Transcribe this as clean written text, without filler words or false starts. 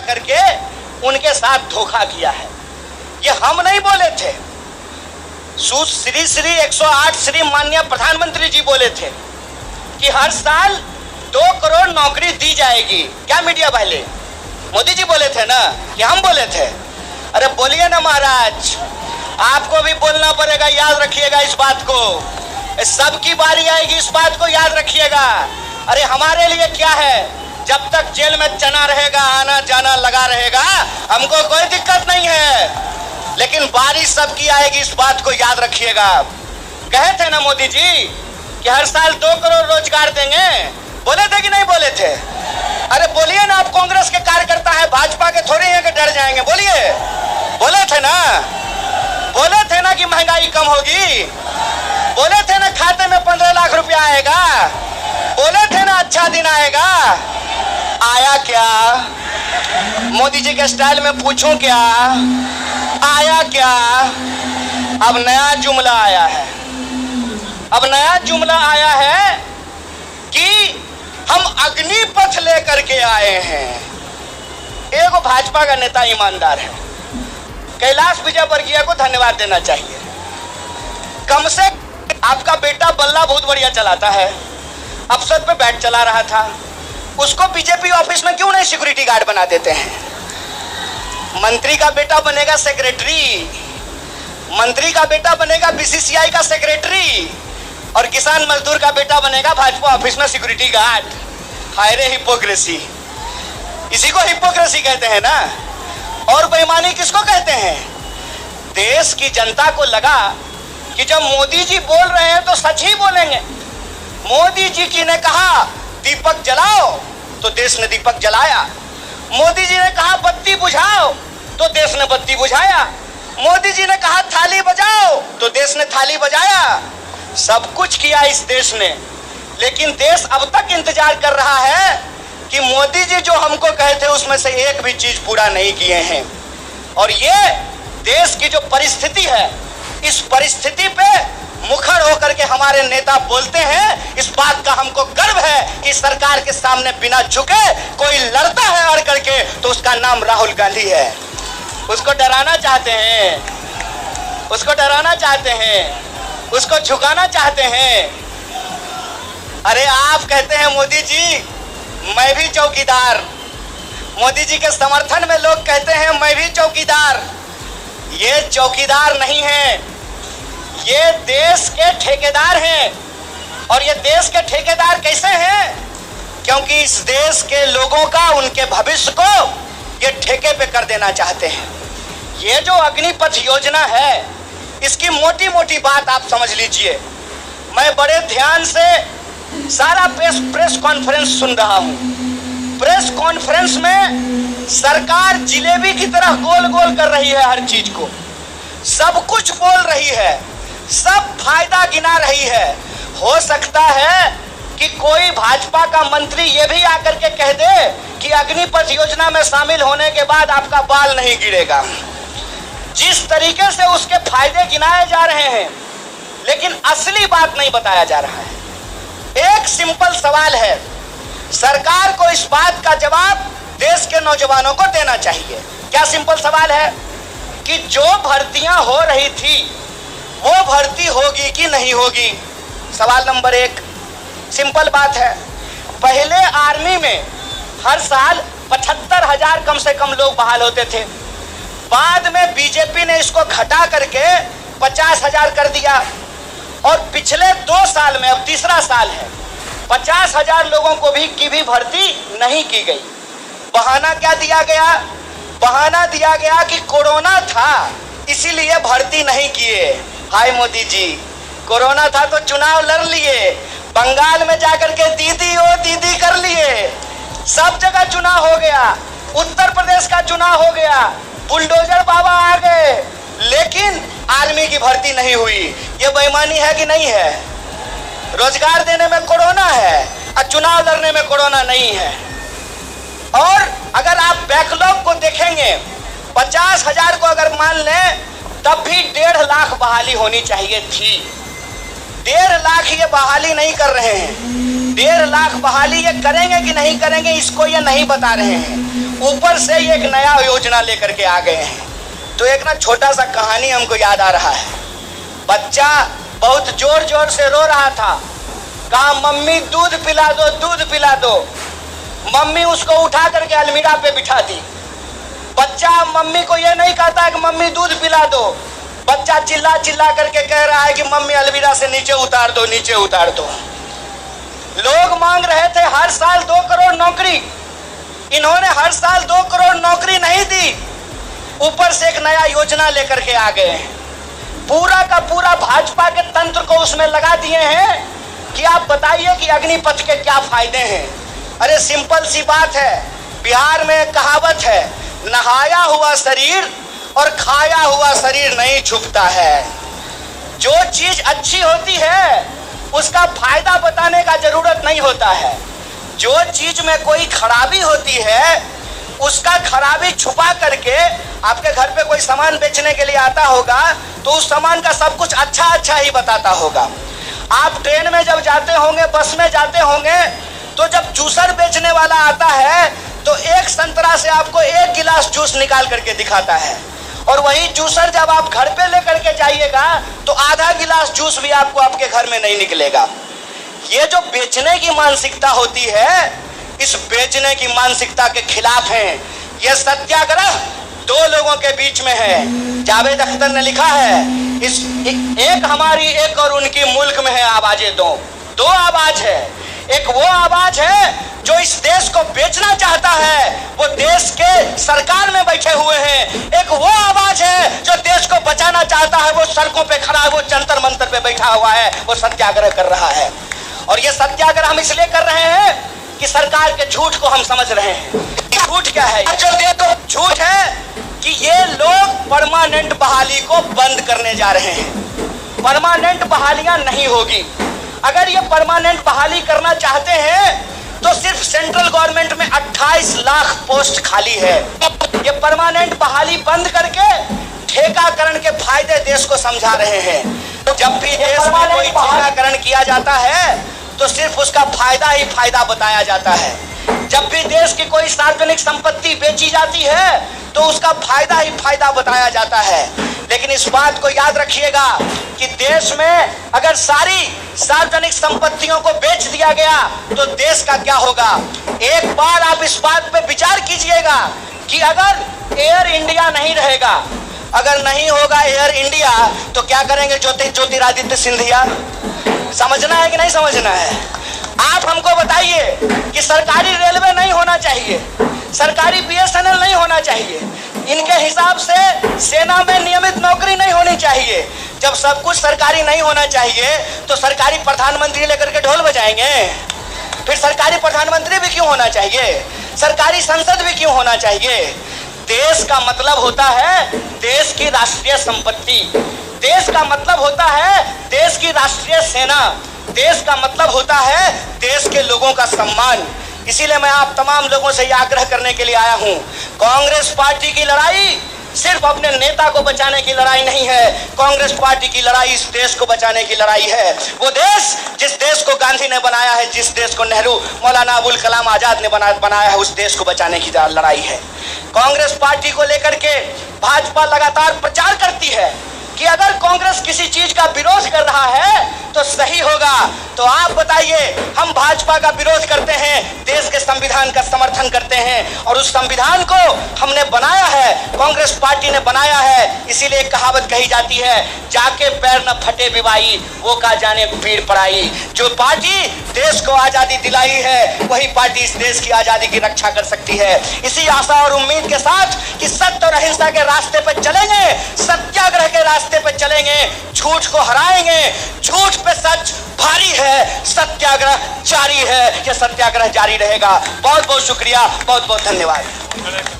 करके उनके साथ धोखा किया है। ये हम नहीं बोले थे, श्री 108 श्री माननीय प्रधानमंत्री जी बोले थे कि हर साल 2 करोड़ नौकरी दी जाएगी। क्या मीडिया वाले? मोदी जी बोले थे ना कि हम बोले थे? अरे बोलिए ना महाराज, आपको भी बोलना पड़ेगा, याद रखिएगा इस बात को। सबकी बारी आएगी, इस बात को याद रखिएगा। अरे हमारे लिए क्या है, जब तक जेल में चना रहेगा, आना जाना लगा रहेगा, हमको कोई दिक्कत नहीं है, लेकिन बारी सबकी आएगी, इस बात को याद रखिएगा। कहे थे ना मोदी जी कि हर साल 2 करोड़ रोजगार देंगे, बोले थे कि नहीं बोले थे? अरे बोलिए ना, आप कांग्रेस के कार्यकर्ता हैं, भाजपा के थोड़े हैं कि डर जाएंगे, बोलिए। बोले थे ना, बोले थे ना कि महंगाई कम होगी, बोले थे ना खाते में 15 लाख रुपया आएगा, बोले थे ना अच्छा दिन आएगा। आया क्या? मोदी जी के स्टाइल में पूछूं क्या, आया क्या? अब नया जुमला आया है, अब नया जुमला आया है कि हम अग्निपथ लेकर के आए हैं। एक भाजपा का नेता ईमानदार है, कैलाश विजयवर्गीय को धन्यवाद देना चाहिए। कम से आपका बेटा बल्ला बहुत बढ़िया चलाता है, अफसर पे बैठ चला रहा था, उसको बीजेपी ऑफिस में क्यों नहीं सिक्योरिटी गार्ड बना देते हैं? मंत्री का बेटा बनेगा सेक्रेटरी, मंत्री का बेटा बनेगा बीसीसीआई का सेक्रेटरी, और किसान मजदूर का बेटा बनेगा भाजपा ऑफिस में सिक्योरिटी गार्ड। हाय रे हिपोक्रेसी, इसी को हिपोक्रेसी कहते हैं ना। और बेईमानी किसको कहते हैं? देश की जनता को लगा कि जब मोदी जी बोल रहे हैं तो सच ही बोलेंगे। मोदी जी ने कहा दीपक जलाओ तो देश ने दीपक जलाया, मोदी जी ने कहा बत्ती बुझाओ तो देश ने बत्ती बुझाया, मोदी जी ने कहा थाली बजाओ तो देश ने थाली बजाया। सब कुछ किया इस देश ने, लेकिन देश अब तक इंतजार कर रहा है कि मोदी जी जो हमको कहे थे उसमें से एक भी चीज पूरा नहीं किए हैं। और ये देश की जो परिस्थिति है, इस परिस्थिति पे मुखर होकर के हमारे नेता बोलते हैं। इस बात का हमको गर्व है कि सरकार के सामने बिना झुके कोई लड़ता है अड़ करके, तो उसका नाम राहुल गांधी है। उसको डराना चाहते हैं, उसको डराना चाहते हैं, उसको झुकाना चाहते हैं। अरे आप कहते हैं मोदी जी मैं भी चौकीदार, मोदी जी के समर्थन में लोग कहते हैं मैं भी चौकीदार। ये चौकीदार नहीं है, ये देश के ठेकेदार हैं। और ये देश के ठेकेदार कैसे हैं? क्योंकि इस देश के लोगों का, उनके भविष्य को ये ठेके पे कर देना चाहते हैं। ये जो अग्निपथ योजना है, इसकी मोटी मोटी बात आप समझ लीजिए। मैं बड़े ध्यान से सारा प्रेस कॉन्फ्रेंस सुन रहा हूँ। प्रेस कॉन्फ्रेंस में सरकार जिलेबी की तरह गोल गोल कर रही है, हर चीज को सब कुछ बोल रही है, सब फायदा गिना रही है। हो सकता है कि कोई भाजपा का मंत्री ये भी आकर के कह दे कि अग्निपथ योजना में शामिल होने के बाद आपका बाल नहीं गिरेगा। जिस तरीके से उसके फायदे गिनाए जा रहे हैं, लेकिन असली बात नहीं बताया जा रहा है। एक सिंपल सवाल है, सरकार को इस बात का जवाब देश के नौजवानों को देना चाहिए। क्या सिंपल सवाल है कि जो भर्तियां हो रही थी वो भर्ती होगी कि नहीं होगी? सवाल नंबर 1 सिंपल बात है। पहले आर्मी में हर साल 75,000 कम से कम लोग बहाल होते थे। बाद में बीजेपी ने इसको घटा करके 50,000 कर दिया, और पिछले 2 साल में, अब तीसरा साल है, 50,000 लोगों को की भी भर्ती नहीं की गई। बहाना क्या दिया गया? बहाना दिया गया कि कोरोना था इसीलिए भर्ती नहीं किए। हाय मोदी जी, कोरोना था तो चुनाव लड़ लिए, बंगाल में जाकर के दीदी ओ दीदी कर लिए, सब जगह चुनाव हो गया, उत्तर प्रदेश का चुनाव हो गया, बुलडोजर बाबा आ गए, लेकिन आर्मी की भर्ती नहीं हुई। ये बेईमानी है कि नहीं है? रोजगार देने में कोरोना है और चुनाव लड़ने में कोरोना नहीं है। और अगर आप बैकलॉग को देखेंगे, 50,000 को अगर मान लें, तब भी 1.5 लाख बहाली होनी चाहिए थी। 1.5 लाख ये बहाली नहीं कर रहे हैं। 1.5 लाख बहाली ये करेंगे कि नहीं करेंगे, इसको ये नहीं बता रहे हैं। ऊपर से एक नया योजना लेकर के आ गए हैं। तो एक ना छोटा सा कहानी हमको याद आ रहा है। बच्चा बहुत जोर जोर से रो रहा था, कहा मम्मी दूध पिला दो, दूध पिला दो। मम्मी उसको उठा करके अलमीरा पे बिठा दी। बच्चा मम्मी को ये नहीं कहता है कि मम्मी दूध पिला दो, बच्चा चिल्ला चिल्ला करके कह रहा है कि मम्मी अलमीरा से नीचे उतार दो, नीचे उतार दो। लोग मांग रहे थे हर साल 2 करोड़ नौकरी, इन्होंने हर साल 2 करोड़ नौकरी नहीं दी, ऊपर से एक नया योजना लेकर के आ गए हैं। पूरा का पूरा भाजपा के तंत्र को उसमें लगा दिए हैं कि आप बताइए कि अग्निपथ के क्या फायदे हैं। अरे सिंपल सी बात है, बिहार में एक कहावत है, नहाया हुआ शरीर और खाया हुआ शरीर नहीं छुपता है। जो चीज अच्छी होती है उसका फायदा बताने का जरूरत नहीं होता है। जो चीज में कोई खराबी होती है उसका खराबी छुपा करके, आपके घर पे कोई सामान बेचने के लिए आता होगा तो उस सामान का सब कुछ अच्छा अच्छा ही बताता होगा। आप ट्रेन में जब जाते होंगे, बस में जाते होंगे, तो जब जूसर बेचने वाला आता है तो एक संतरा से आपको 1 गिलास जूस निकाल करके दिखाता है, और वही जूसर जब आप घर पे लेकर के जाइएगा तो आधा गिलास जूस भी आपको आपके घर में नहीं निकलेगा। ये जो बेचने की मानसिकता होती है, इस बेचने की मानसिकता के खिलाफ है। ये सत्याग्रह 2 लोगों के बीच में है। जावेद अख्तर ने लिखा है, इस एक हमारी एक और उनकी मुल्क में है आवाजें दो आवाज है। एक वो आवाज है जो इस देश को बेचना चाहता है, वो देश के सरकार में बैठे हुए हैं। एक वो आवाज है जो देश को बचाना चाहता है, वो सड़कों पे खड़ा है, वो जंतर मंतर पे बैठा हुआ है, वो सत्याग्रह कर रहा है। और ये सत्याग्रह हम इसलिए कर रहे हैं कि सरकार के झूठ को हम समझ रहे हैं। झूठ क्या है? जो देखो झूठ है कि ये लोग परमानेंट बहाली को बंद करने जा रहे हैं। परमानेंट बहालियां नहीं होगी। अगर ये परमानेंट बहाली करना चाहते हैं तो सिर्फ सेंट्रल गवर्नमेंट में 28 लाख पोस्ट खाली है। ये परमानेंट बहाली बंद करके ठेकाकरण के फायदे देश को समझा रहे हैं। जब भी देश में कोई ठेकाकरण किया जाता है तो सिर्फ उसका फायदा ही फायदा बताया जाता है। जब भी देश की कोई सार्वजनिक संपत्ति बेची जाती है तो उसका फायदा ही फायदा बताया जाता है। लेकिन इस बात को याद रखिएगा कि देश में अगर सारी सार्वजनिक संपत्तियों को बेच दिया गया तो देश का क्या होगा। एक बार आप इस बात पे विचार कीजिएगा कि अगर एयर इंडिया नहीं रहेगा, अगर नहीं होगा एयर इंडिया, तो क्या करेंगे ज्योतिरादित्य सिंधिया? समझना है कि नहीं समझना है? आप हमको बताइए कि सरकारी रेलवे नहीं होना चाहिए, सरकारी BSNL नहीं होना चाहिए, इनके हिसाब से सेना में नियमित नौकरी नहीं होनी चाहिए। जब सब कुछ सरकारी नहीं होना चाहिए तो सरकारी प्रधानमंत्री लेकर के ढोल बजाएंगे? फिर सरकारी प्रधानमंत्री भी क्यों होना चाहिए? सरकारी संसद भी क्यों होना चाहिए? देश का मतलब होता है देश की राष्ट्रीय संपत्ति, देश का मतलब होता है देश की राष्ट्रीय सेना, देश का मतलब होता है देश के लोगों का सम्मान। इसीलिए मैं आप तमाम लोगों से यह आग्रह करने के लिए आया हूं, कांग्रेस पार्टी की लड़ाई सिर्फ अपने नेता को बचाने की लड़ाई नहीं है। कांग्रेस पार्टी की लड़ाई इस देश को बचाने की लड़ाई है। वो देश जिस देश को गांधी ने बनाया है, जिस देश को नेहरू, मौलाना अबुल कलाम आजाद ने बनाया है, उस देश को बचाने की लड़ाई है। कांग्रेस पार्टी को लेकर के भाजपा लगातार प्रचार करती है कि अगर कांग्रेस किसी चीज का विरोध कर रहा है तो सही होगा। तो आप बताइए, हम भाजपा का विरोध करते हैं, देश के संविधान का समर्थन करते हैं, और उस संविधान को हमने बनाया है, कांग्रेस पार्टी ने बनाया है। इसीलिए एक कहावत कही जाती है, जाके पैर न फटे बिवाई, वो का जाने पीड़ पड़ाई। जो पार्टी देश को आजादी दिलाई है वही पार्टी इस देश की आजादी की रक्षा कर सकती है। इसी आशा और उम्मीद के साथ कि सत्य और अहिंसा के रास्ते पर चलेंगे, सत्याग्रह के रास्ते पर चलेंगे, झूठ को हराएंगे। झूठ पे सच भारी है, सत्याग्रह जारी है, यह सत्याग्रह जारी रहेगा। बहुत बहुत शुक्रिया, बहुत बहुत धन्यवाद।